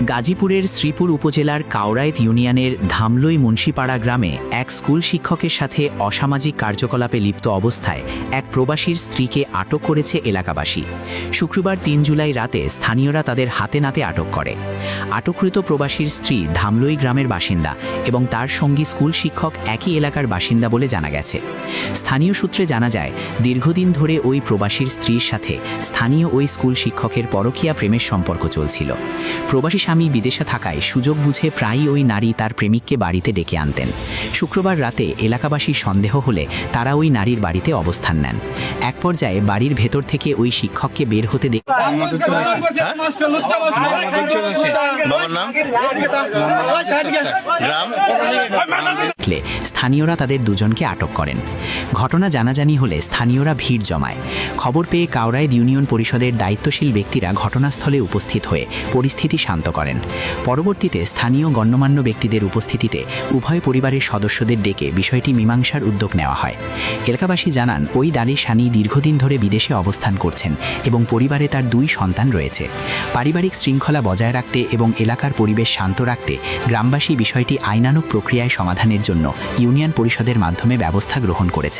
গাজীপুরের শ্রীপুর উপজেলার কাউরাইত ইউনিয়নের ধামলই মুন্সিপাড়া গ্রামে এক স্কুল শিক্ষকের সাথে অসামাজিক কার্যকলাপে লিপ্ত অবস্থায় এক প্রবাসীর স্ত্রীকে আটক করেছে এলাকাবাসী। শুক্রবার ৩ জুলাই রাতে স্থানীয়রা তাদের হাতে নাতে আটক করে। আটককৃত প্রবাসীর স্ত্রী ধামলই গ্রামের বাসিন্দা এবং তার সঙ্গী স্কুল শিক্ষক একই এলাকার বাসিন্দা বলে জানা গেছে। স্থানীয় সূত্রে জানা যায়, দীর্ঘদিন ধরে ওই প্রবাসীর স্ত্রীর সাথে স্থানীয় ওই স্কুল শিক্ষকের পরকীয়া প্রেমের সম্পর্ক চলছিল। প্রবাসী স্বামী বিদেশে থাকায় সুযোগ বুঝে প্রায়ই ওই নারী তার প্রেমিককে বাড়িতে ডেকে আনতেন। শুক্রবার রাতে এলাকাবাসীর সন্দেহ হলে তারা ওই নারীর বাড়িতে অবস্থান নেন। এক পর্যায়ে বাড়ির ভেতর থেকে ওই শিক্ষককে বের হতে দেখলে স্থানীয়রা তাদের দুজনকে আটক করেন। ঘটনা জানাজানি হলে স্থানীয়রা ভিড় জমায়। খবর পেয়ে কাউরাইত ইউনিয়ন পরিষদের দায়িত্বশীল ব্যক্তিরা ঘটনাস্থলে উপস্থিত হয়ে পরিস্থিতি শান্ত করেন। পরবর্তীতে স্থানীয় গণ্যমান্য ব্যক্তিদের উপস্থিতিতে উভয় পরিবারের সদস্যদের ডেকে বিষয়টি মীমাংসার উদ্যোগ নেওয়া হয়। এলাকাবাসী জানান, ওই দালির স্বামী দীর্ঘদিন ধরে বিদেশে অবস্থান করছেন এবং পরিবারে তার 2 সন্তান রয়েছে। পারিবারিক শৃঙ্খলা বজায় রাখতে এবং এলাকার পরিবেশ শান্ত রাখতে গ্রামবাসী বিষয়টি আইনানুগ প্রক্রিয়ায় সমাধানের জন্য ইউনিয়ন পরিষদের মাধ্যমে ব্যবস্থা গ্রহণ করেছেন।